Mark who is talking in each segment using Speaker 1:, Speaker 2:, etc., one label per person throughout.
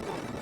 Speaker 1: you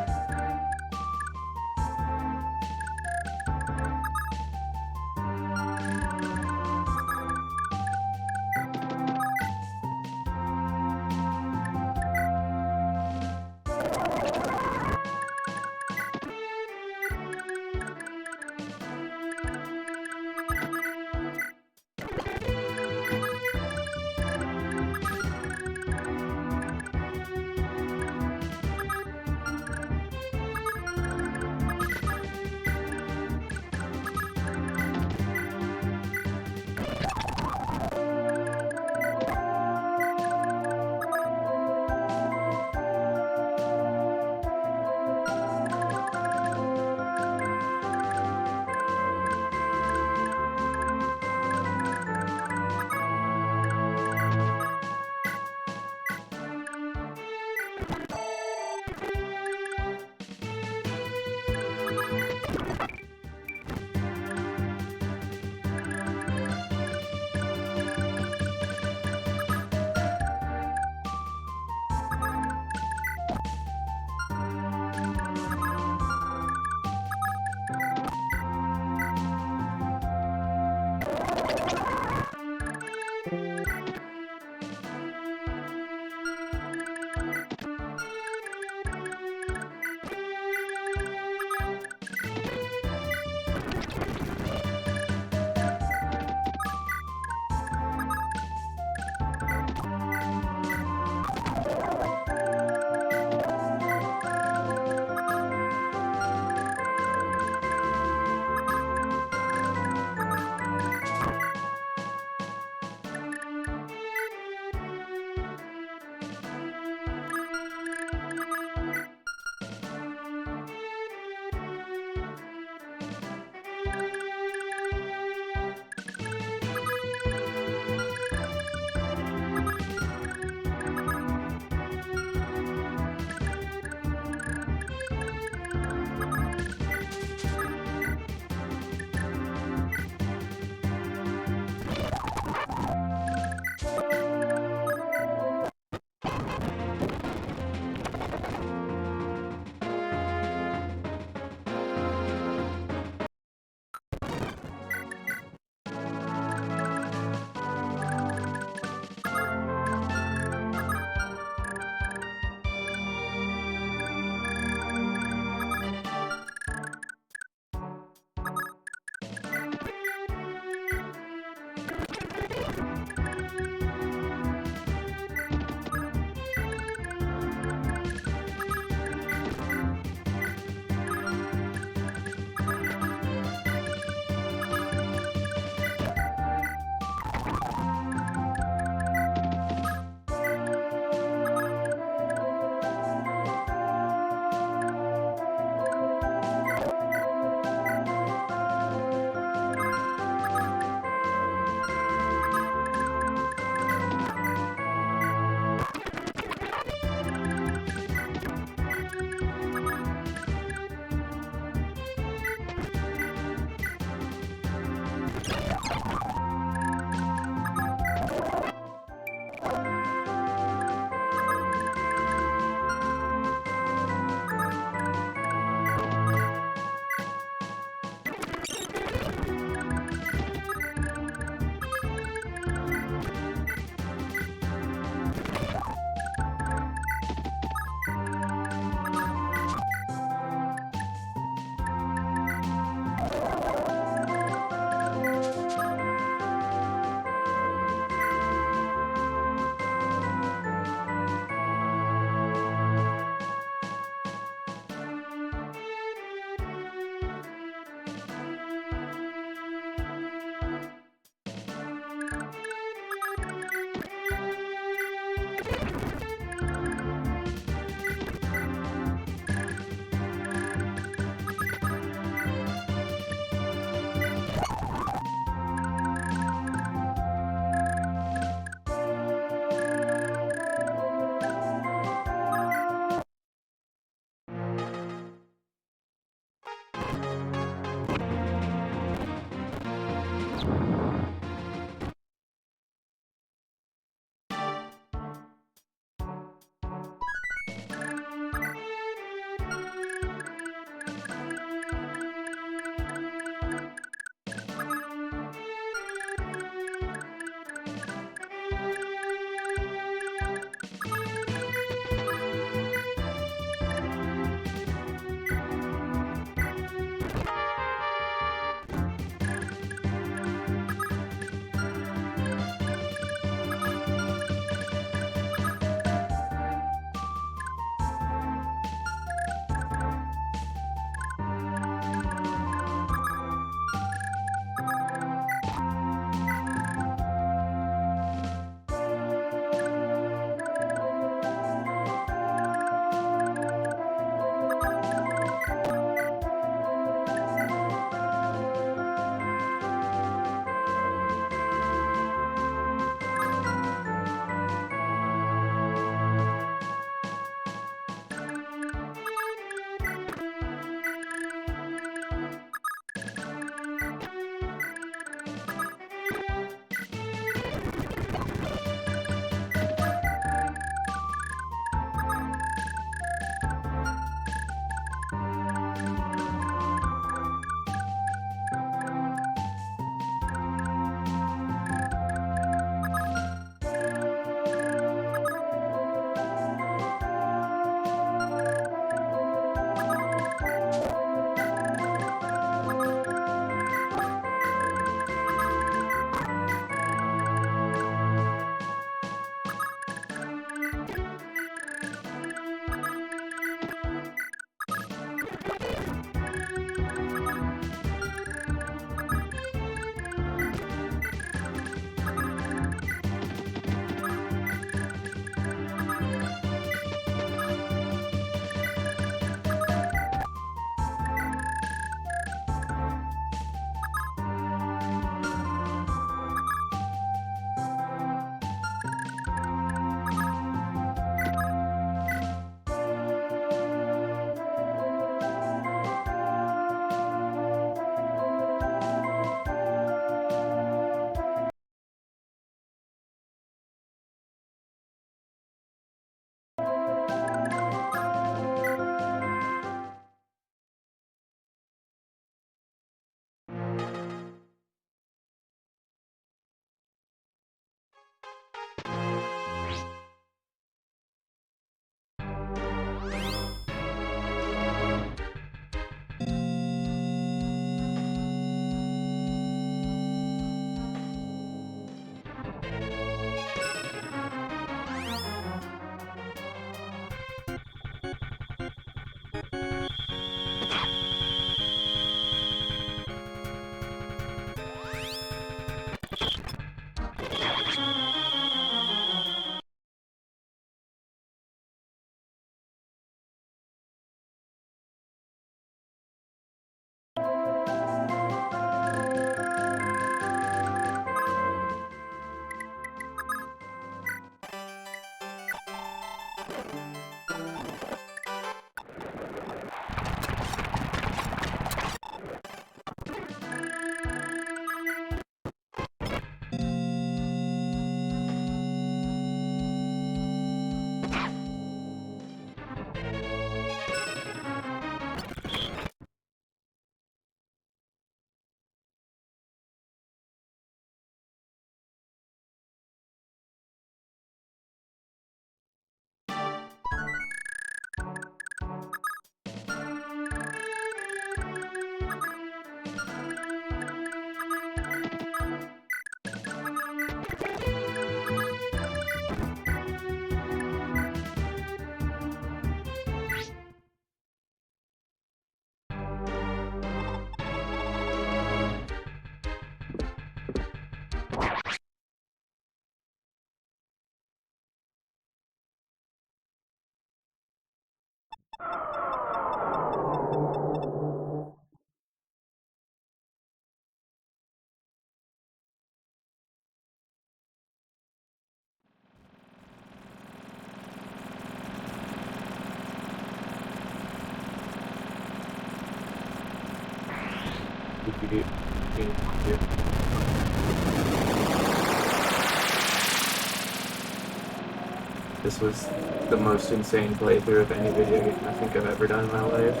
Speaker 1: This was the most insane playthrough of any video game I think I've ever done in my life.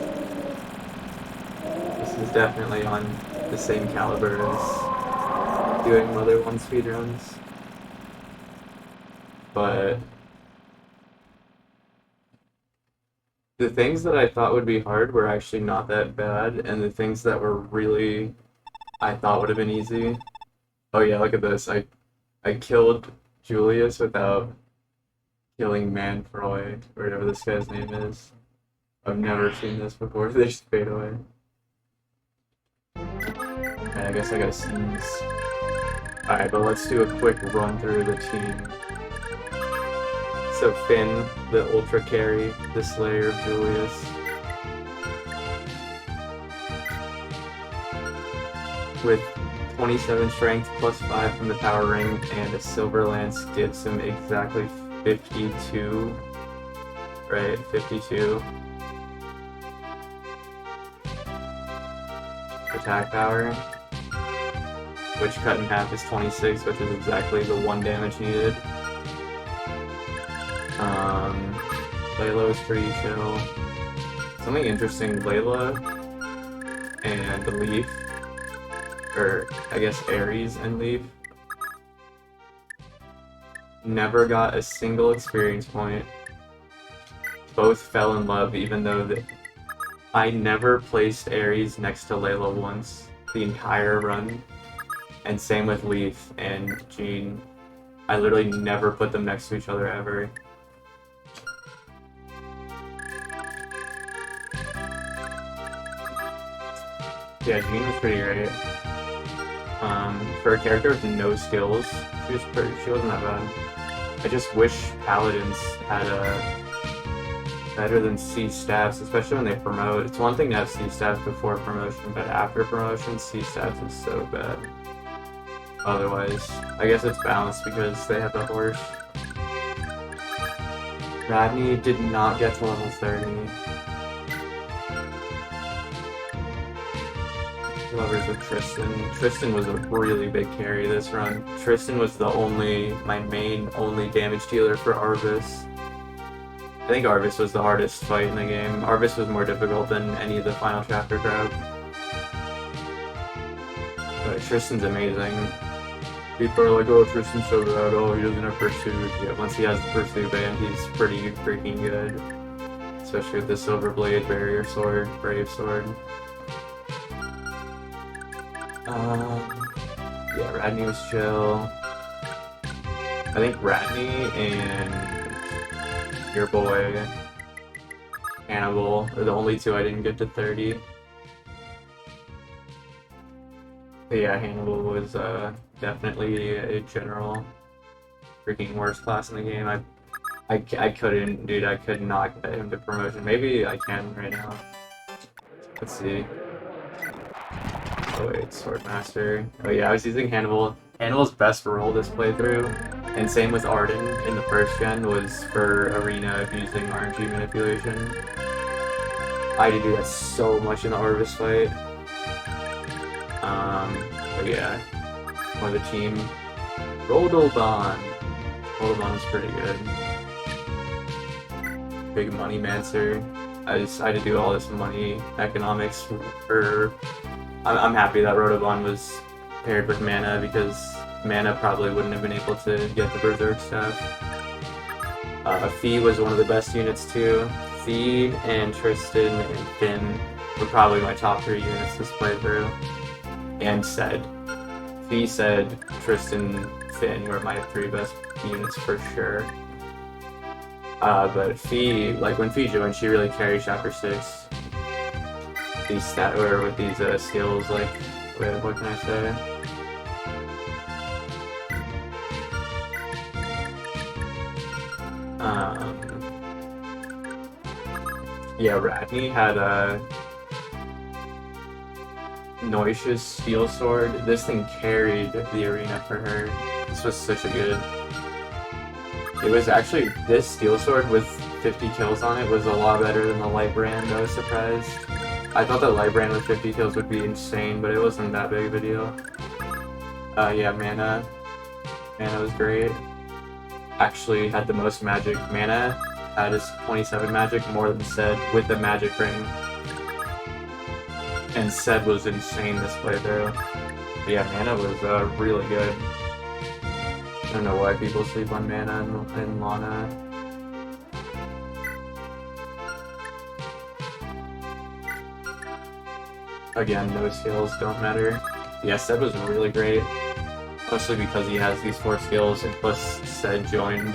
Speaker 1: This is definitely on the same caliber as doing Mother 1 speedruns. But the things that I thought would be hard were actually not that bad, and the things that were really I thought would have been easy. Oh yeah, look at this. I killed Julius without killing Manfroy, or whatever this guy's name is. I've never seen this before. They just fade away. Okay, I guess I gotta sneeze. Alright, but let's do a quick run through the team. So Finn, the ultra carry, the slayer of Julius. With 27 strength plus 5 from the power ring and a silver lance gives him exactly 52. Right, 52. Attack power. Which cut in half is 26, which is exactly the 1 damage needed. Layla was pretty chill. Something interesting, Layla and Leif, or I guess Ares and Leif, never got a single experience point. Both fell in love, even though I never placed Ares next to Layla once the entire run. And same with Leif and Jean. I literally never put them next to each other ever. Yeah, Jean was pretty great. For a character with no skills, she wasn't that bad. I just wish Paladins had better than C stats, especially when they promote. It's one thing to have C stats before promotion, but after promotion, C stats is so bad. Otherwise, I guess it's balanced because they have the horse. Radney did not get to level 30. Lovers with Tristan. Tristan was a really big carry this run. Tristan was my main only damage dealer for Arvis. I think Arvis was the hardest fight in the game. Arvis was more difficult than any of the final chapter crowd. But Tristan's amazing. People are like, oh, Tristan's so bad, oh, he doesn't have Pursuit. Yeah, once he has the Pursuit band, he's pretty freaking good. Especially with the Silver Blade, Barrier Sword, Brave Sword. Yeah, Radney was chill. I think Radney and your boy Hannibal are the only two I didn't get to 30. But yeah, Hannibal was definitely a general freaking worst class in the game. I couldn't, dude, I could not get him to promotion. Maybe I can right now. Let's see. Oh wait, Swordmaster. Oh yeah, I was using Hannibal. Hannibal's best roll this playthrough And same with Arden in the first gen was for arena using RNG manipulation. I had to do that so much in the Orvis fight. But yeah, for the team, Rodobon. Rodobon is pretty good. Big money mancer. I had to do all this money economics for. I'm happy that Rodobon was paired with Mana because Mana probably wouldn't have been able to get the Berserk stuff. Fee was one of the best units too. Fee and Tristan and Finn were probably my top 3 units this playthrough. And Ced. Fee, Ced, Tristan, Finn were my 3 best units for sure. But Fee, like when Fee joined, she really carried Chapter 6. These with these skills, like, what can I say? Yeah, Radney had a Noisha's Steel Sword. This thing carried the arena for her. This was such a good... It was actually, this Steel Sword with 50 kills on it was a lot better than the Light Brand. I was surprised. I thought the Light Brand with 50 kills would be insane, but it wasn't that big of a deal. Yeah, Mana. Mana was great. Actually had the most magic. Mana had his 27 magic, more than Ced, with the magic ring. And Ced was insane this playthrough. But yeah, Mana was really good. I don't know why people sleep on Mana and Lana. Again, no skills don't matter. Yeah, Ced was really great. Mostly because he has these 4 skills, and plus Ced joined.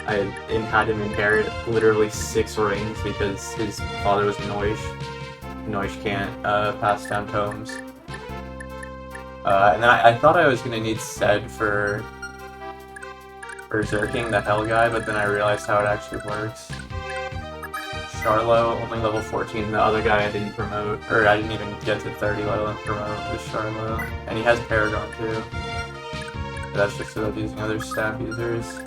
Speaker 1: I had him inherit literally 6 rings because his father was Noish. Noish can't pass down tomes. And then I thought I was gonna need Ced for berzerking the Hell guy, but then I realized how it actually works. Charlo, only level 14. The other guy I didn't promote, or I didn't even get to 30 level and promote was Charlo. And he has Paragon too. But that's just so that using other staff users.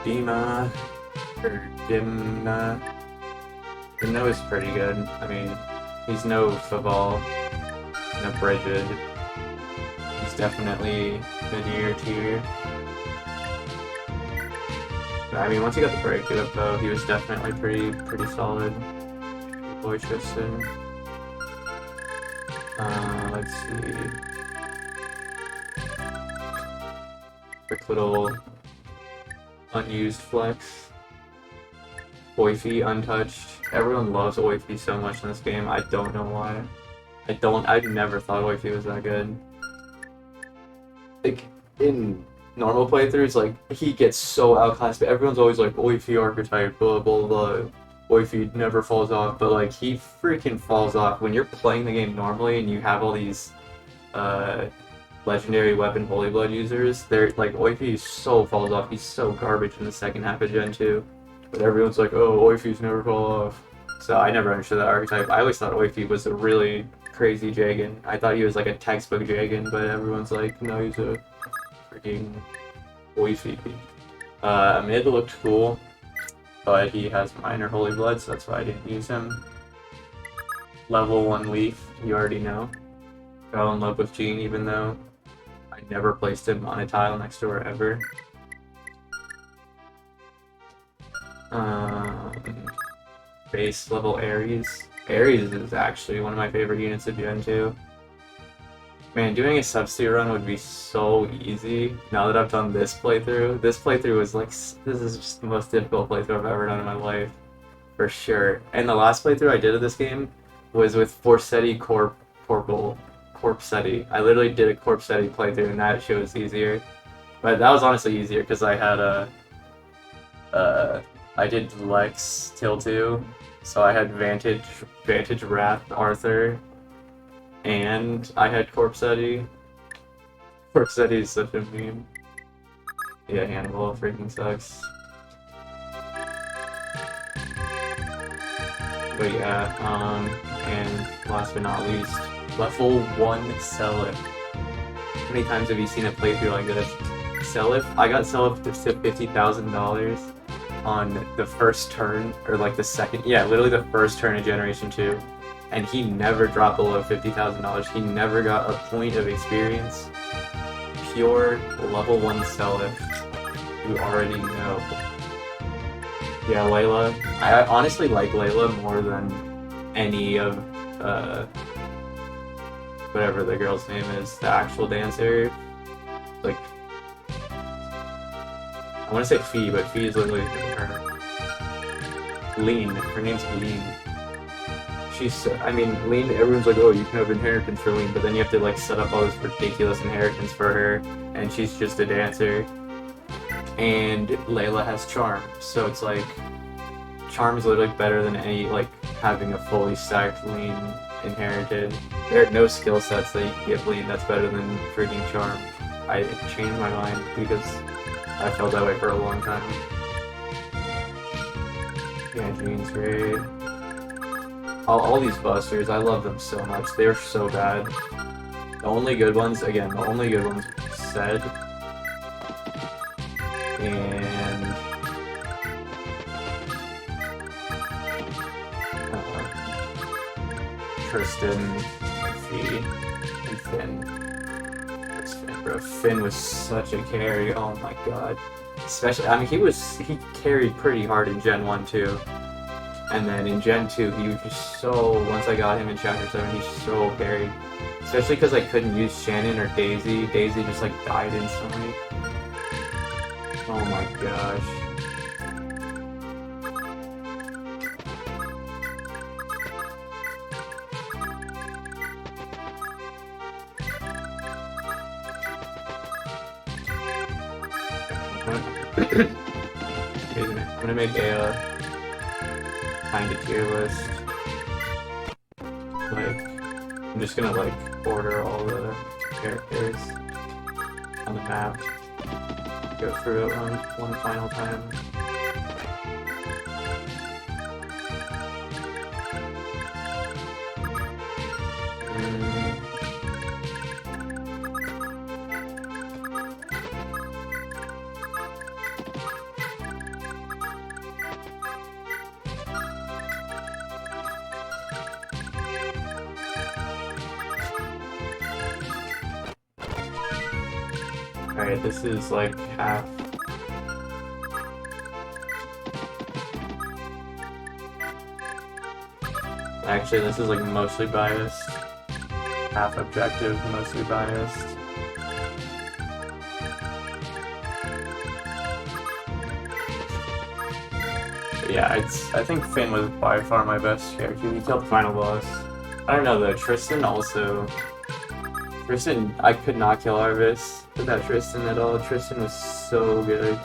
Speaker 1: Dima, or Dimna. Dimna is pretty good. I mean, he's no Faval, no Brigid. He's definitely mid-tier tier. I mean, once he got the break up though, he was definitely pretty solid. Boy Tristan. Let's see. Quick little unused flex. Oify untouched. Everyone loves Oify so much in this game. I don't know why. I never thought Oify was that good. Like in normal playthroughs, like, he gets so outclassed, but everyone's always like, Oify archetype, blah blah blah. Oify never falls off, but like, he freaking falls off. When you're playing the game normally and you have all these legendary weapon Holy Blood users, they're like, Oify so falls off. He's so garbage in the second half of Gen 2. But everyone's like, oh, Oify's never fall off. So I never understood that archetype. I always thought Oify was a really crazy Jagan. I thought he was like a textbook Jagan, but everyone's like, no, he's a freaking Oify. Mid looked cool, but he has minor Holy Blood, so that's why I didn't use him. Level 1 Leif, you already know. Fell in love with Jean, even though I never placed him on a tile next to her ever. Base level Ares. Ares is actually one of my favorite units of Gen 2. Man, doing a substitute run would be so easy. Now that I've done this playthrough was like, this is just the most difficult playthrough I've ever done in my life. For sure. And the last playthrough I did of this game was with Forsetti Corpsetti. I literally did a Corpsetti playthrough and that shit was easier. But that was honestly easier because I had I did Lex till 2, so I had Vantage, Wrath, Arthur, and I had Corpsetti. Corpsetti is such a meme. Yeah, Hannibal freaking sucks. But yeah, and last but not least, level 1 Seliph. How many times have you seen a playthrough like this? Seliph? I got Seliph to $50,000 on the first turn, or like the second, yeah, literally the first turn of Generation 2. And he never dropped below $50,000. He never got a point of experience. Pure level 1 Seliph. You already know. Yeah, Layla. I honestly like Layla more than any of, whatever the girl's name is, the actual dancer. Like, I want to say Fee, but Fee is literally her. Lean. Her name's Lean. She's, I mean, Lean, everyone's like, oh, you can have inheritance for Lean, but then you have to, like, set up all this ridiculous inheritance for her, and she's just a dancer. And Layla has Charm, so it's like, Charm is literally better than any, like, having a fully stacked Lean inherited. There are no skill sets that you can give Lean that's better than freaking Charm. I changed my mind because I felt that way for a long time. Yeah, Jean's great. All these busters, I love them so much. They're so bad. The only good ones, again, the only good ones, Ced and Tristan, and Fee, and Finn. Where's Finn, bro? Finn was such a carry. Oh my god. Especially, I mean, he carried pretty hard in Gen 1 too. And then in Gen 2, he was just so, once I got him in Chapter 7, he's so carried. Especially because I couldn't use Shannon or Daisy. Daisy just like died instantly. Oh my gosh. I'm gonna make a kind of tier list. Like, I'm just gonna like order all the characters on the map. Go through it one final time. Alright, this is like half. Actually, this is like mostly biased. Half objective, mostly biased. But yeah, I think Finn was by far my best character. He killed the final boss. I don't know though, Tristan, I could not kill Arvis without Tristan at all. Tristan was so good.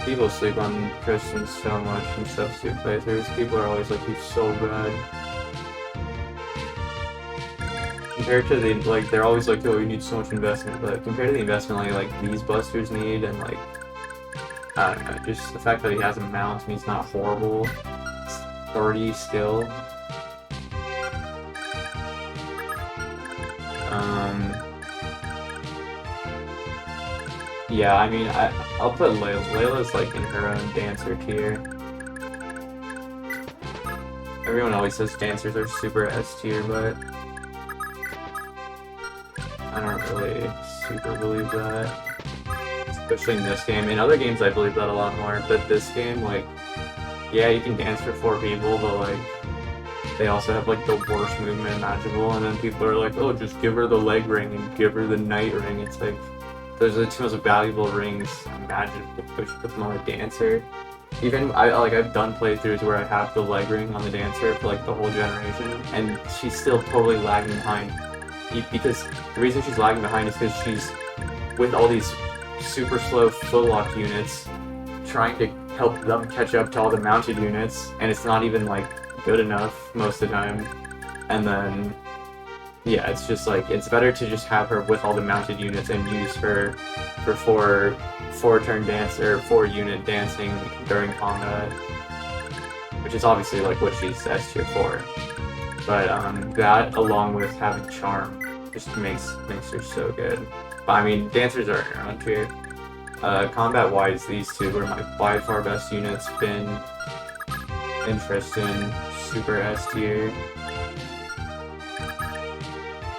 Speaker 1: People sleep on Tristan so much in substitute playthroughs. People are always like, he's so bad. Compared to the, like, they're always like, oh, you need so much investment, but compared to the investment like these busters need, and like, I don't know, just the fact that he has a mount and he's not horrible. It's 30 still. Yeah, I mean, I'll put Layla. Layla's like in her own dancer tier. Everyone always says dancers are super S tier, but I don't really super believe that. Especially in this game. In other games I believe that a lot more, but this game, like, yeah, you can dance for 4 people, but like, they also have like the worst movement imaginable, and then people are like, oh, just give her the leg ring and give her the night ring. It's like, those are the 2 most valuable rings imaginable. Push put them on a dancer. Even I've done playthroughs where I have the leg ring on the dancer for like the whole generation, and she's still totally lagging behind. Because the reason she's lagging behind is because she's with all these super slow footlock units, trying to help them catch up to all the mounted units, and it's not even like good enough most of the time. And then yeah, it's just like, it's better to just have her with all the mounted units and use her for 4-turn dance, or 4-unit dancing during combat, which is obviously like what she's S tier for. But that, along with having Charm, just makes her so good. But I mean, dancers are around here. Combat-wise, these two were my by far best units. Finn and Tristan, super S tier.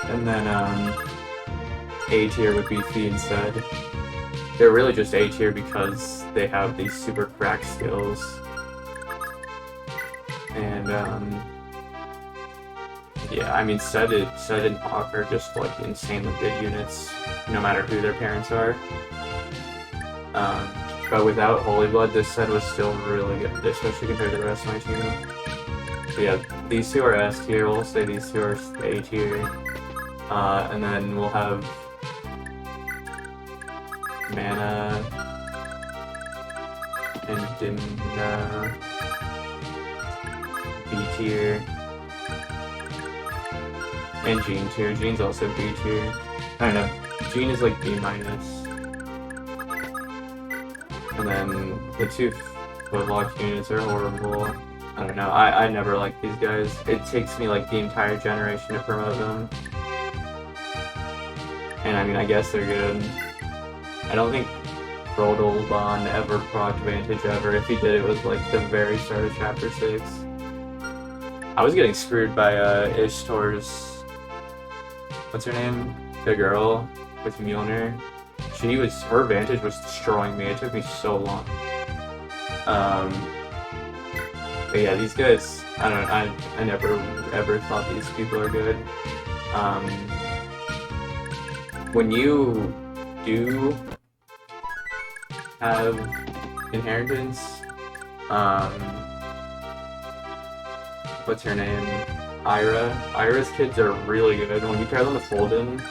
Speaker 1: And then A tier would be Fee and Ced. They're really just A tier because they have these super crack skills. And yeah, I mean, Ced and Hawk are just like insanely good units, no matter who their parents are. But without Holy Blood, this Ced was still really good, especially compared to the rest of my team. So yeah, these two are S tier. We'll say these two are A tier, and then we'll have Mana and Dimna B tier. And Jean too. Jean's also B tier. I don't know. Jean is like B minus. And then the two footlock units are horrible. I don't know. I never liked these guys. It takes me like the entire generation to promote them. And I mean, I guess they're good. I don't think Rodolbon ever procced Vantage ever. If he did, it was like the very start of Chapter 6. I was getting screwed by Ishtar's... What's her name? The girl with Mjolnir. Her Vantage was destroying me. It took me so long. But yeah, these guys, I never ever thought these people are good. When you do have inheritance, what's her name? Ira's kids are really good. When you pair them with Folden,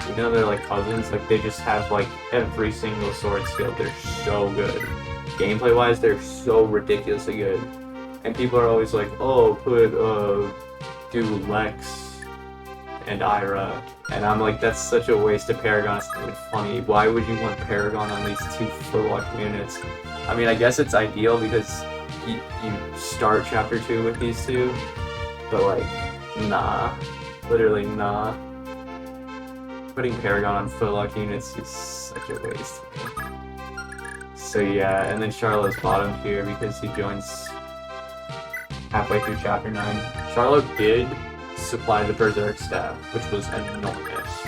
Speaker 1: you know they're like cousins, like they just have like every single sword skill. They're so good. Gameplay wise, they're so ridiculously good. And people are always like, oh, do Lex and Ira. And I'm like, that's such a waste of Paragon. It's not even funny. Why would you want Paragon on these two footlock units? I mean, I guess it's ideal because you start Chapter 2 with these two. But like, nah. Literally, nah. Putting Paragon on footlock units is such a waste. So yeah, and then Charlot's bottom here because he joins halfway through Chapter 9. Charlotte did supply the Berserk Staff, which was enormous.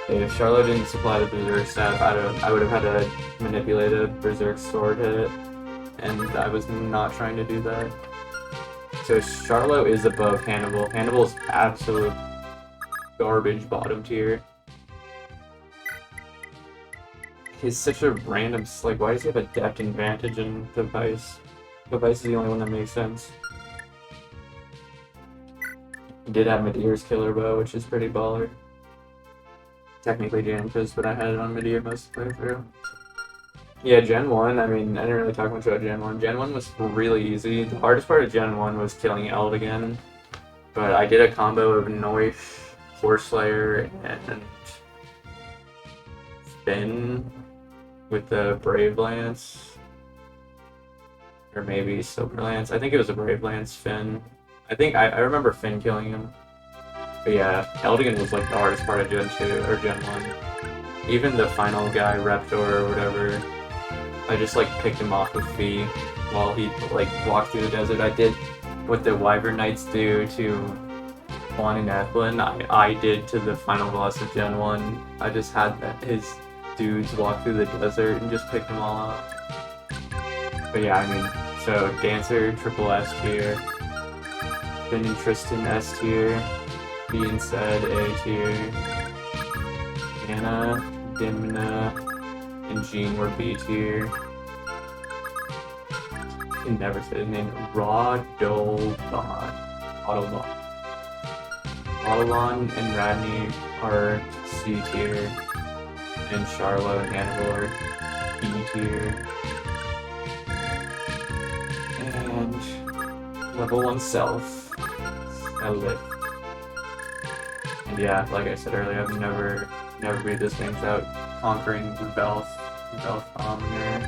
Speaker 1: If Charlotte didn't supply the Berserk Staff, I would have had to manipulate a Berserk Sword hit, and I was not trying to do that. So Charlotte is above Hannibal. Hannibal's absolute garbage bottom tier. He's such a random, like, why does he have Adept and Vantage and Device? Device is the only one that makes sense. He did have Medeiros Killer Bow, which is pretty baller. Technically Janica's, but I had it on Medeir most of the way through. Yeah, Gen 1, I mean, I didn't really talk much about Gen 1. Gen 1 was really easy. The hardest part of Gen 1 was killing Eldigan. But I did a combo of Noif, Horslayer, and Finn with the Brave Lance. Or maybe Silver Lance. I think it was a Brave Lance, Finn. I remember Finn killing him. But yeah, Eldigan was like the hardest part of Gen 2, or Gen 1. Even the final guy, Reptor or whatever, I just like picked him off with Fee while he like walked through the desert. I did what the Wyvern Knights do to Juan and Ethlin, I did to the final boss of Gen 1. I just had his dudes walk through the desert and just picked them all up. But yeah, I mean, so Dancer, triple S tier. Finn and Tristan S tier. Fee and Ced A tier. Anna, Dimna, and Jean were B tier. I can never say his name. Rodolbon. Autolon and Radney are C tier. And Charlo and Hannibal are B tier. And level 1 Self. Seliph. And yeah, like I said earlier, I've never beat this game without conquering Belf Omner.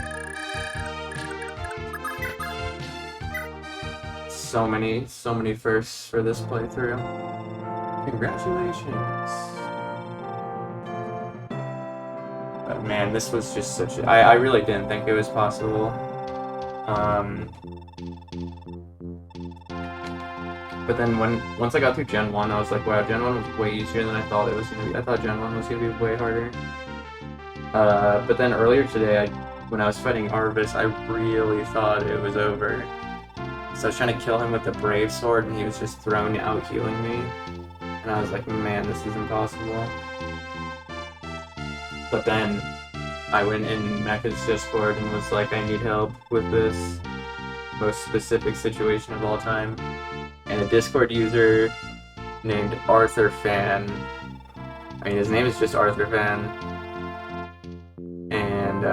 Speaker 1: So many firsts for this playthrough. Congratulations. But man, this was just such a... I really didn't think it was possible. But then once I got through Gen 1, I was like, wow, Gen 1 was way easier than I thought it was going to be. I thought Gen 1 was going to be way harder. But then earlier today, when I was fighting Arvis, I really thought it was over. So I was trying to kill him with the Brave Sword, and he was just thrown out healing me. And I was like, man, this is impossible. But then I went in Mecha's Discord and was like, I need help with this most specific situation of all time. And a Discord user named Arthur Fan, I mean, his name is just Arthur Fan, and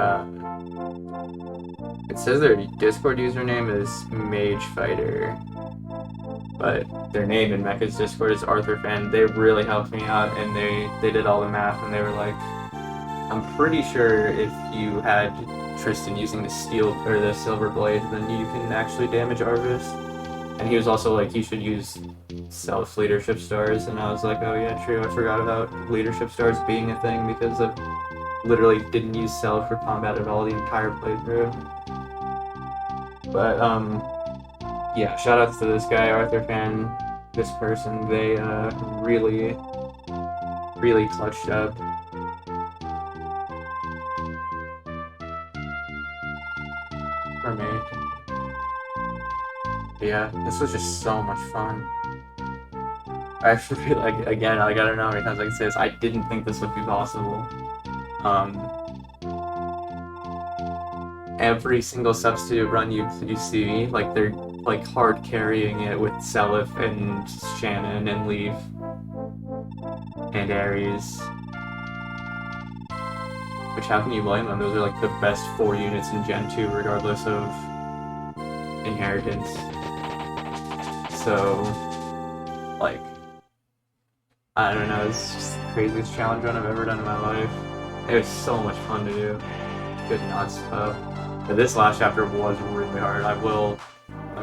Speaker 1: it says their Discord username is Mage Fighter, but their name in Mecha's Discord is Arthur Fan. They really helped me out, and they did all the math, and they were like, I'm pretty sure if you had Tristan using the steel or the silver blade, then you can actually damage Arvis. And he was also like, you should use Seliph leadership stars, and I was like, oh yeah, true, I forgot about leadership stars being a thing because I literally didn't use Seliph for combat at all the entire playthrough. But yeah, shout outs to this guy, Arthur Fan, this person, they really clutched up. For me. Yeah, this was just so much fun. I actually feel like, again, I don't know how many times I can say this, I didn't think this would be possible. Every single substitute run you see, like, they're, like, hard carrying it with Seliph and Shannon and Leif and Ares. Which, how can you blame them? Those are, like, the best 4 units in Gen 2, regardless of inheritance. So, like, I don't know, it's just the craziest challenge run I've ever done in my life. It was so much fun to do. Good nuts. But this last chapter was really hard. Let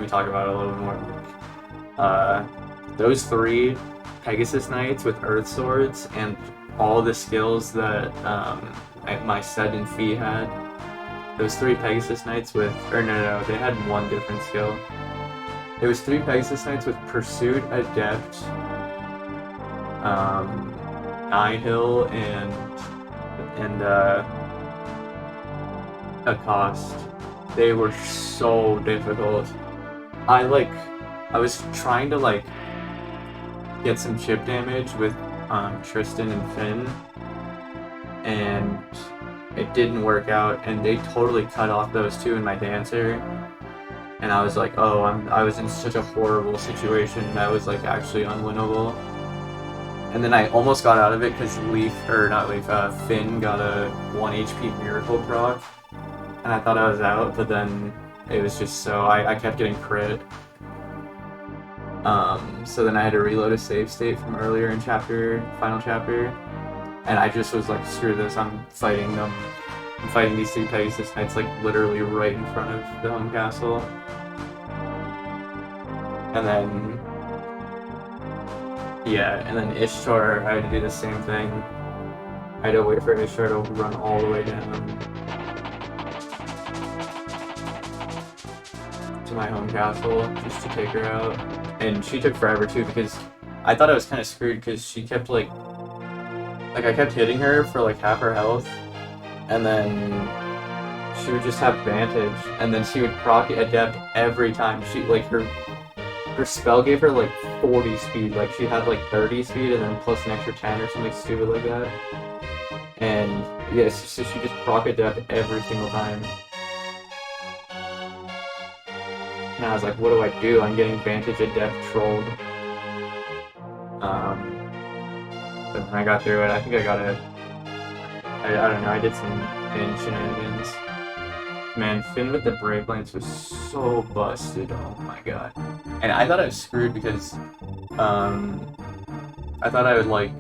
Speaker 1: me talk about it a little bit more. Those 3 Pegasus Knights with Earth Swords and all the skills that my Ced and Fee had. Those 3 Pegasus Knights with... Or no, they had 1 different skill. It was 3 Pegasus Knights with Pursuit, Adept, Nihil, and Accost. They were so difficult. I was trying to, like, get some chip damage with Tristan and Finn, and it didn't work out, and they totally cut off those 2 in my Dancer. And I was like, oh, I was in such a horrible situation that was, like, actually unwinnable. And then I almost got out of it because Finn got a 1 HP Miracle proc. And I thought I was out, but then it was just so... I kept getting crit. So then I had to reload a save state from earlier in final chapter. And I just was like, screw this, I'm fighting them. I'm fighting these 3 Pegasus Knights, like, literally right in front of the home castle. And then... yeah, and then Ishtar, I had to do the same thing. I had to wait for Ishtar to run all the way down to my home castle, just to take her out. And she took forever too, because I thought I was kind of screwed, because she kept, like, I kept hitting her for, like, half her health, and then she would just have vantage, and then she would proc Adept every time. She, like, her spell gave her, like, 40 speed, like, she had, like, 30 speed, and then plus an extra 10 or something stupid like that. And, yeah, so she just proc Adept every single time. And I was like, what do I do? I'm getting vantage Adept trolled. But when I got through it, I think I got it. I don't know, I did some Finn shenanigans. Man, Finn with the Brave Lance was so busted, oh my god. And I thought I was screwed because, I thought I would, like,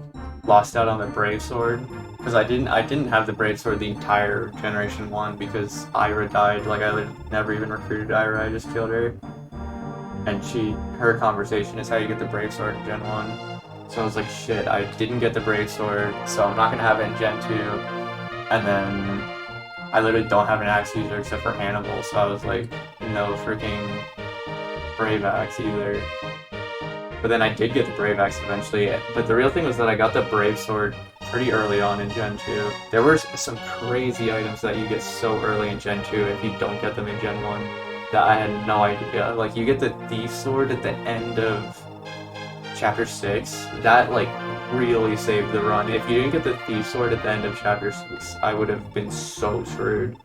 Speaker 1: lost out on the Brave Sword. Because I didn't have the Brave Sword the entire Generation 1 because Ira died. Like, I never even recruited Ira, I just killed her. And her conversation is how you get the Brave Sword in Gen 1. So I was like, shit, I didn't get the Brave Sword, so I'm not gonna have it in Gen 2. And then I literally don't have an axe user except for Hannibal, so I was like, no freaking Brave Axe either. But then I did get the Brave Axe eventually, but the real thing was that I got the Brave Sword pretty early on in Gen 2. There were some crazy items that you get so early in Gen 2 if you don't get them in Gen 1 that I had no idea. Like, you get the Thief Sword at the end of Chapter 6. That, like, really saved the run. If you didn't get the Thief Sword at the end of Chapter 6, I would have been so screwed.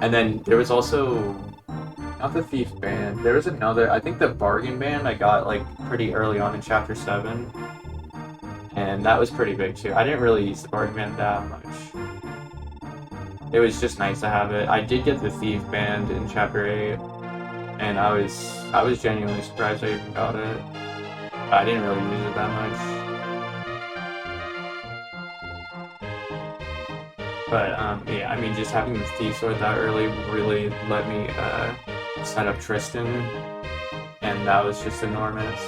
Speaker 1: And then there was also... not the Thief Band. There was another... I think the Bargain Band I got, like, pretty early on in Chapter 7. And that was pretty big, too. I didn't really use the Bargain Band that much. It was just nice to have it. I did get the Thief Band in Chapter 8. And I was genuinely surprised I even got it. But I didn't really use it that much. But, yeah, I mean, just having the Thief Sword that early really let me, set up Tristan, and that was just enormous.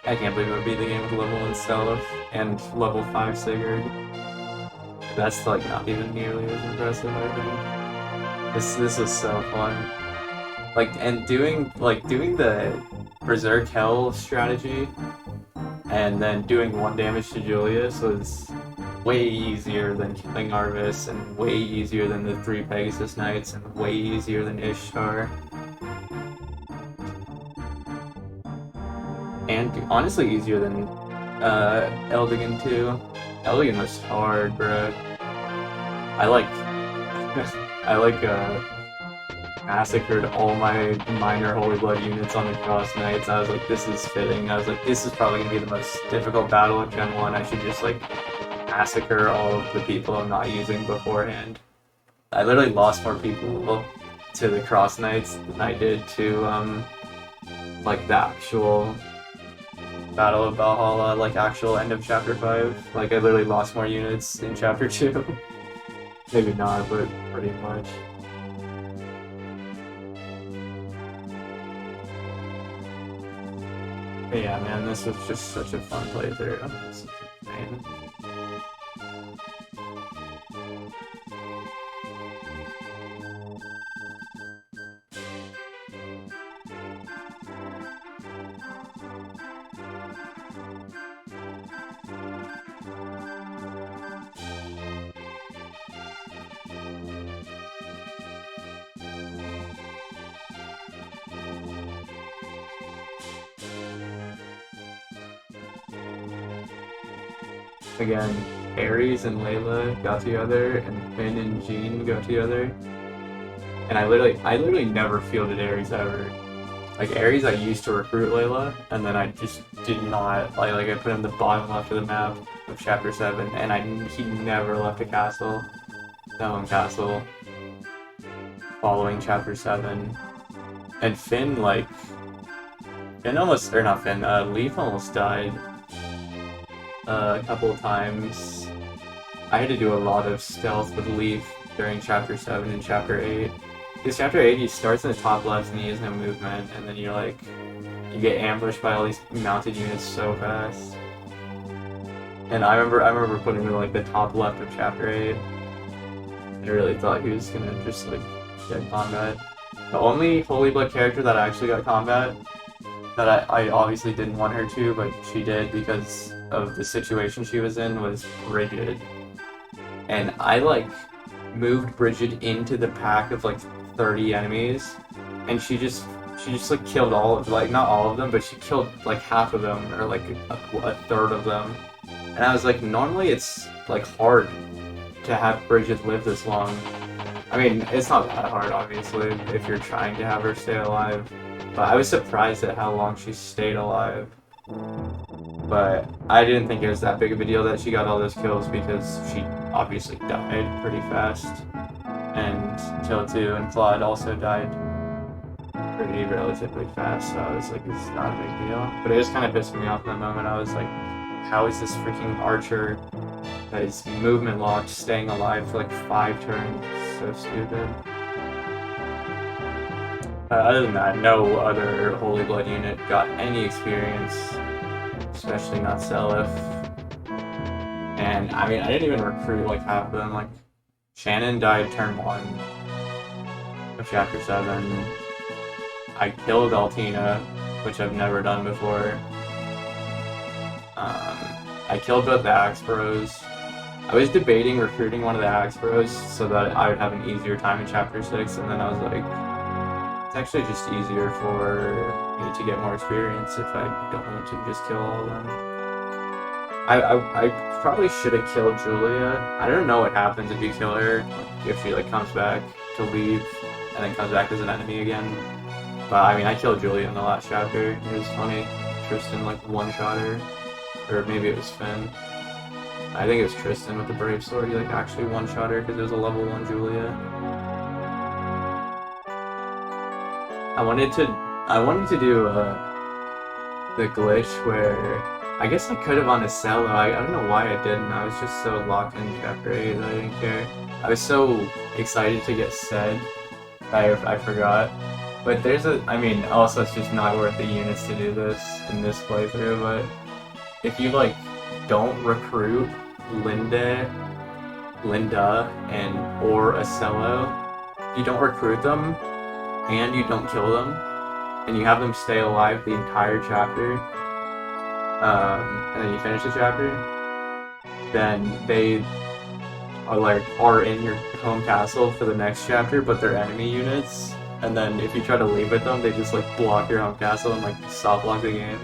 Speaker 1: I can't believe it would be the game with level 1 Seliph and level 5 Sigurd. That's like not even nearly as impressive, I think. This was so fun. Like, and doing the Berserk Hell strategy and then doing 1 damage to Julius was way easier than killing Arvis, and way easier than the 3 Pegasus Knights, and way easier than Ishtar. And honestly easier than Eldigan too. Eldigan was hard, bro. Massacred all my minor Holy Blood units on the Cross Knights. I was like, this is fitting. I was like, this is probably gonna be the most difficult battle of Gen 1. I should just like massacre all of the people I'm not using beforehand. I literally lost more people to the Cross Knights than I did to like the actual Battle of Valhalla, like actual end of Chapter 5. Like I literally lost more units in Chapter 2. Maybe not, but pretty much. But yeah, man, this was just such a fun playthrough. This is insane. Again, Ares and Layla got together, and Finn and Jean got together. And I literally never fielded Ares ever. Like Ares, I used to recruit Layla, and then I just did not. Like I put him in the bottom left of the map of Chapter 7, and he never left a castle, the home castle, following Chapter 7. And Finn, like, Leif almost died a couple of times. I had to do a lot of stealth with Leif during Chapter 7 and Chapter 8. Because Chapter 8, he starts in the top left and he has no movement, and then you get ambushed by all these mounted units so fast. And I remember putting him in like the top left of Chapter 8. I really thought he was gonna just like get combat. The only Holy Blood character that actually got combat, that I obviously didn't want her to, but she did because of the situation she was in, was Bridget. And I like moved Bridget into the pack of like 30 enemies, and she just like killed all of, like, not all of them, but she killed like half of them, or like a third of them. And I was like, normally it's like hard to have Bridget live this long. I mean, it's not that hard, obviously, if you're trying to have her stay alive. But I was surprised at how long she stayed alive. But I didn't think it was that big of a deal that she got all those kills, because she obviously died pretty fast. And Tiltu and Claude also died pretty relatively fast, so I was like, it's not a big deal. But it just kind of pissed me off in that moment. I was like, how is this freaking archer that is movement locked staying alive for like 5 turns? So stupid. Other than that, no other Holy Blood unit got any experience, especially not Seliph. And I mean, I didn't even recruit like half of them. Like, Shannon died turn 1 of Chapter 7. I killed Altenna, which I've never done before. I killed both the Axe Bros. I was debating recruiting one of the Axe Bros so that I would have an easier time in Chapter 6, and then I was like, it's actually just easier for me to get more experience if I don't want to just kill all of them. I probably should have killed Julia. I don't know what happens if you kill her, if she like comes back to leave and then comes back as an enemy again. But I mean, I killed Julia in the last chapter. It was funny. Tristan like one-shot her. Or maybe it was Finn. I think it was Tristan with the Brave Sword. He like actually one-shot her because it was a level 1 Julia. I wanted to do the glitch where I guess I could have on a cello. I don't know why I didn't. I was just so locked in Chapter 8 that I didn't care. I was so excited to get Ced that I forgot. But there's I mean, also it's just not worth the units to do this in this playthrough, but if you like don't recruit Linda or a cello, you don't recruit them and you don't kill them and you have them stay alive the entire chapter, and then you finish the chapter, then they are in your home castle for the next chapter, but they're enemy units. And then if you try to leave with them, they just like block your home castle and like stop block the game.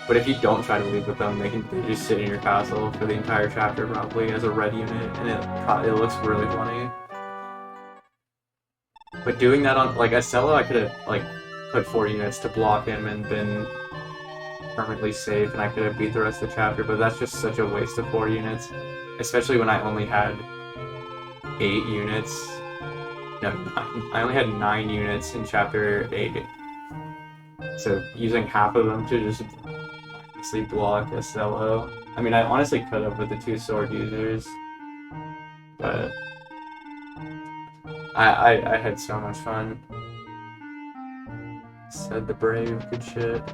Speaker 1: But if you don't try to leave with them, they just sit in your castle for the entire chapter probably as a red unit, and it looks really funny. But doing that on like a cello, I could have like put 4 units to block him and been permanently safe, and I could have beat the rest of the chapter. But that's just such a waste of 4 units, especially when I only had 8 units. No, 9. I only had 9 units in Chapter 8. So using half of them to just block a cello. I mean, I honestly could have with the 2 sword users, but I had so much fun. Ced the Brave, good shit.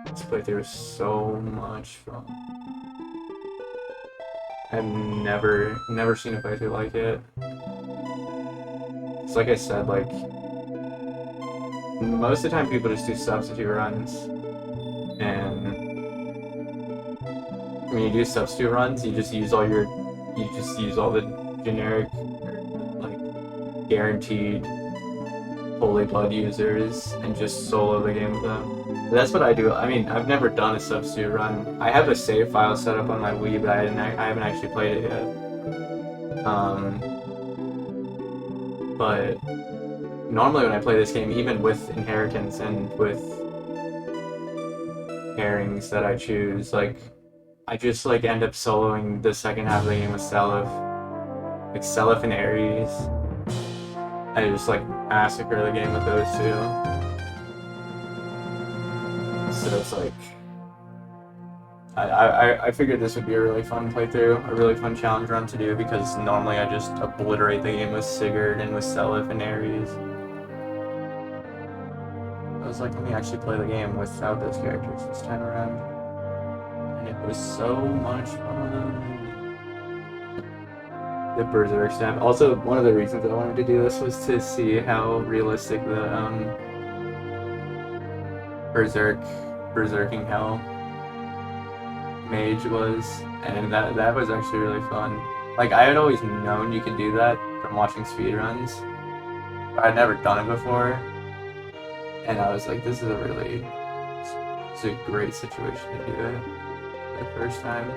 Speaker 1: This playthrough was so much fun. I've never seen a playthrough like it. It's like I said, like, most of the time people just do substitute runs, and when you do substitute runs, you just use all the generic, like, guaranteed Holy Blood users and just solo the game with them. But that's what I do. I mean, I've never done a substitute run. I have a save file set up on my Wii, but I haven't actually played it yet. But normally when I play this game, even with inheritance and with pairings that I choose, like, I just like end up soloing the second half of the game with Seliph. Like Seliph and Ares. I just like massacre the game with those 2. So it's like I figured this would be a really fun playthrough, a really fun challenge run to do, because normally I just obliterate the game with Sigurd and with Seliph and Ares. I was like, let me actually play the game without those characters this time around. And it was so much fun. The Berserk stamp. Also, one of the reasons I wanted to do this was to see how realistic the Berserking Hell mage was, and that was actually really fun. Like, I had always known you could do that from watching speedruns, but I'd never done it before, and I was like, this is a great situation to do it for the first time.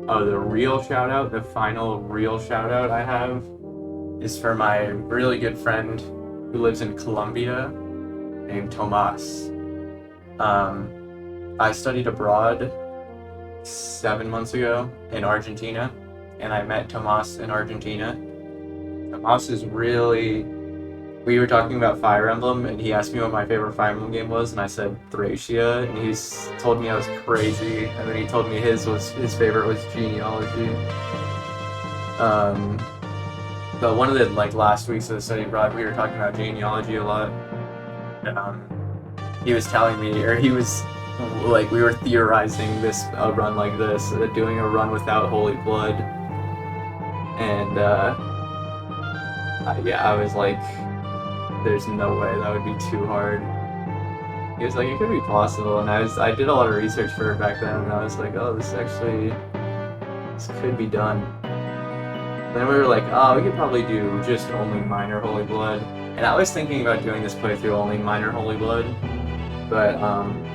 Speaker 1: Oh, the real shout out, the final real shout out I have is for my really good friend who lives in Colombia, named Tomas. I studied abroad 7 months ago in Argentina, and I met Tomas in Argentina. Tomas is really... We were talking about Fire Emblem, and he asked me what my favorite Fire Emblem game was, and I said Thracia, and he's told me I was crazy, and then he told me his favorite was Genealogy. But one of the like last weeks of the study abroad, we were talking about genealogy a lot. He was telling me, or he was like, we were theorizing a run like this, doing a run without holy blood, and yeah, I was like, there's no way, that would be too hard. He was like, it could be possible, and I did a lot of research for it back then, and I was like, oh, this could be done. Then we were like, oh, we could probably do just only minor holy blood. And I was thinking about doing this playthrough only minor holy blood, but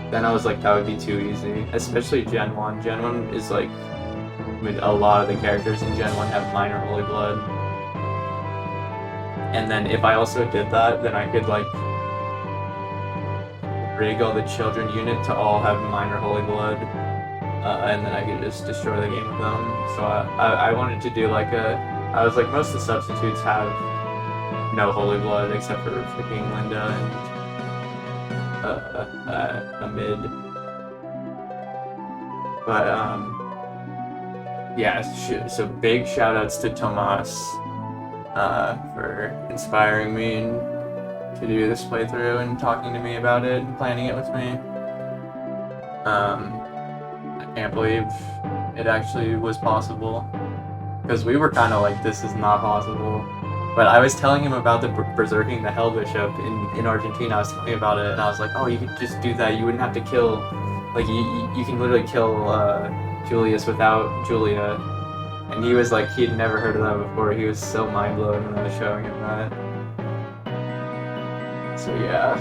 Speaker 1: then I was like, that would be too easy, especially Gen 1. Gen 1 is like, I mean, a lot of the characters in Gen 1 have minor holy blood. And then if I also did that, then I could like rig all the children unit to all have minor holy blood. And then I could just destroy the game with them. So I wanted to do like I was like, most of the substitutes have no holy blood except for freaking Linda and a mid. But yeah, so big shout outs to Tomas for inspiring me to do this playthrough and talking to me about it and planning it with me. I can't believe it actually was possible, because we were kind of like, this is not possible. But I was telling him about the berserking the Hell Bishop in Argentina. I was telling him about it, and I was like, oh, you could just do that. You wouldn't have to kill, like, you can literally kill Julius without Julia. And he was like, he'd never heard of that before. He was so mind blown when I was showing him that. So yeah.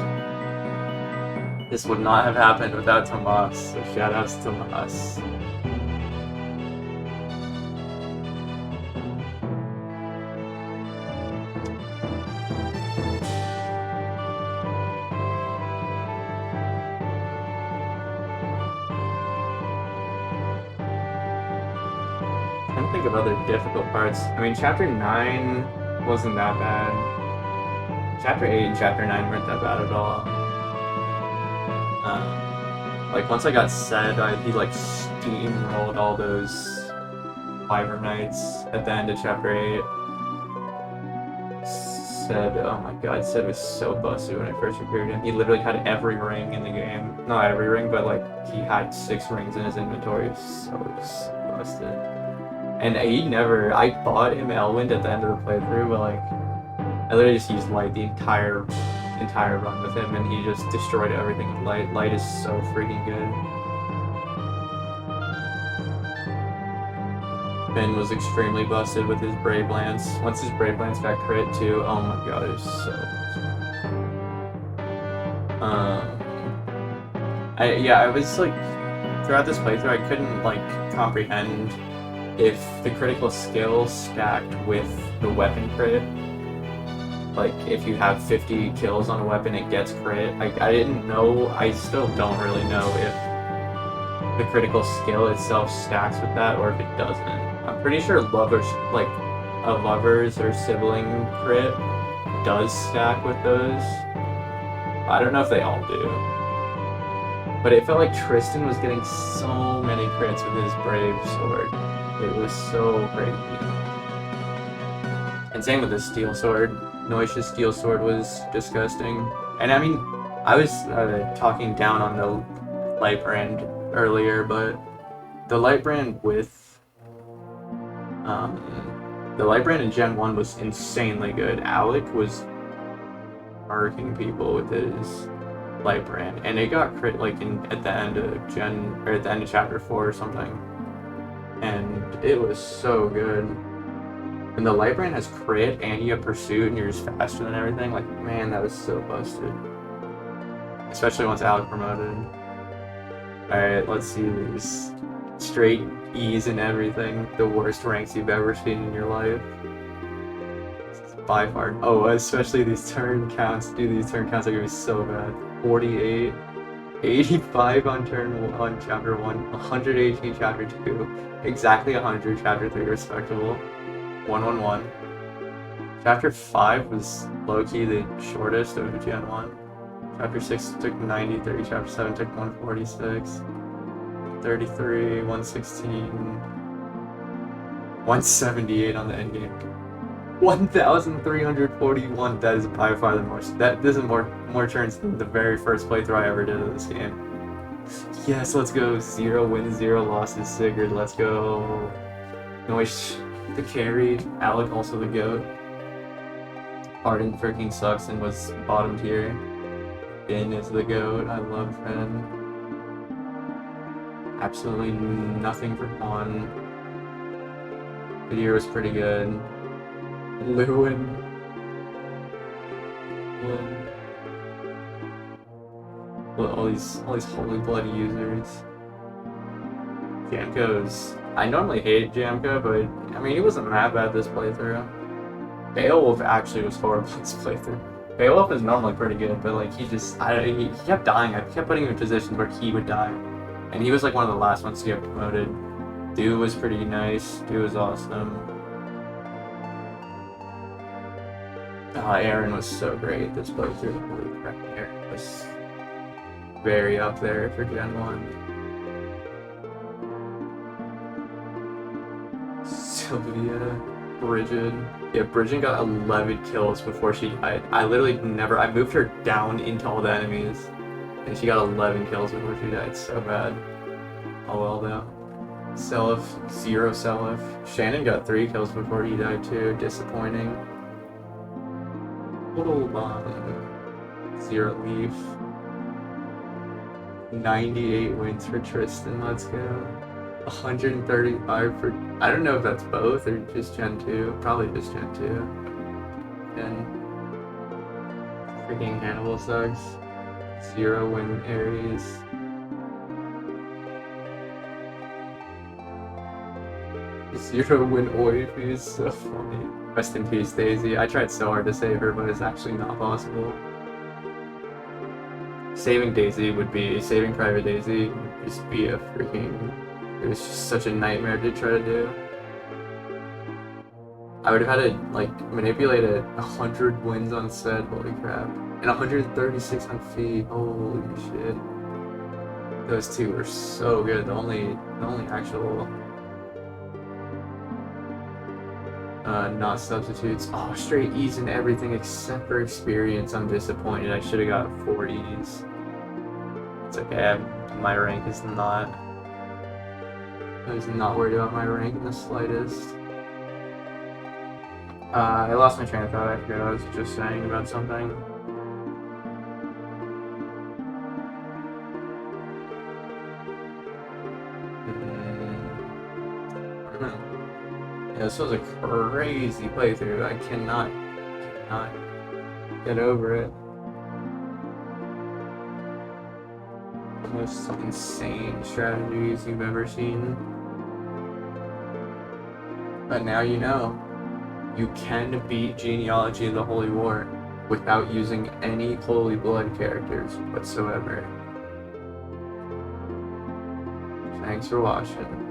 Speaker 1: This would not have happened without Tomas, so shout outs to Tomas. I'm trying to think of other difficult parts. I mean, Chapter 9 wasn't that bad. Chapter 8 and Chapter 9 weren't that bad at all. Like, once I got Ced, he like steamrolled all those Wyvern Knights at the end of Chapter 8. Ced, oh my god, Ced was so busted when I first appeared him. He literally had every ring in the game. Not every ring, but like, he had 6 rings in his inventory. So busted. And I bought him Elwind at the end of the playthrough, but like, I literally just used Light the entire run with him, and he just destroyed everything with Light. Light is so freaking good. Finn was extremely busted with his Brave Lance. Once his Brave Lance got crit too, oh my god, it was so I was like, throughout this playthrough I couldn't like comprehend if the critical skill stacked with the weapon crit. Like, if you have 50 kills on a weapon, it gets crit. I didn't know, I still don't really know if the critical skill itself stacks with that or if it doesn't. I'm pretty sure lovers, like, a lover's or sibling crit does stack with those. I don't know if they all do. But it felt like Tristan was getting so many crits with his Brave Sword. It was so crazy. And same with the Steel Sword. Noisha's Steel Sword was disgusting. And I mean, I was talking down on the Light Brand earlier, but the Light Brand with the Light Brand in Gen 1 was insanely good. Alec was murking people with his Light Brand, and it got crit like at the end of Chapter 4 or something. And it was so good. And the Light Brand has crit, and you have pursuit, and you're just faster than everything. Like, man, that was so busted. Especially once Alec promoted. Alright, let's see these. Straight E's and everything. The worst ranks you've ever seen in your life. It's by far. Oh, especially these turn counts. Dude, these turn counts are gonna be so bad. 48. 85 on Chapter 1. 118 Chapter 2. Exactly 100 Chapter 3 respectable. 111. Chapter 5 was low-key the shortest of Gen 1. Chapter 6 took 93, Chapter 7 took 146, 33, 116. 178 on the end game. 1,341. That is by far the most. This is more turns than the very first playthrough I ever did of this game. Yes, let's go. 0 wins, 0 losses. Sigurd, let's go. Noish, the carry. Alec, also the GOAT. Arden freaking sucks and was bottom tier. Ben is the GOAT. I love Ben. Absolutely nothing for Pawn. Video was pretty good. Lewin. All these holy blood users. Jamko's. I normally hate Jamko, but I mean he wasn't that bad this playthrough. Beowulf actually was horrible this playthrough. Beowulf is normally pretty good, but like he kept dying. I kept putting him in positions where he would die, and he was like one of the last ones to get promoted. Dew was pretty nice. Dew was awesome. Aaron was so great this playthrough. Holy crap, Aaron was very up there for Gen 1. Sylvia, Bridget. Yeah, Bridget got 11 kills before she died. I moved her down into all the enemies, and she got 11 kills before she died. So bad. Oh well though. Seliph, 0 Seliph. Shannon got 3 kills before he died too. Disappointing. Total bomb. 0 Leif. 98 wins for Tristan, let's go. 135 for... I don't know if that's both or just Gen 2. Probably just Gen 2. And... freaking Hannibal sucks. 0 win Ares. Zero win Oif is so funny. Rest in peace, Daisy. I tried so hard to save her, but it's actually not possible. Saving Daisy would be... saving Private Daisy would just be a freaking... it was just such a nightmare to try to do. I would have had to, like, manipulate 100 wins on Ced, holy crap. And 136 on Fee, holy shit. Those two were so good. The only actual... not substitutes. Oh, straight E's and everything except for experience. I'm disappointed. I should have got 40s. It's okay. My rank is not... I was not worried about my rank in the slightest. I lost my train of thought. I forgot I was just saying about something. Yeah, this was a crazy playthrough. I cannot get over it. The most insane strategies you've ever seen. But now you know. You can beat Genealogy in the Holy War without using any Holy Blood characters whatsoever. Thanks for watching.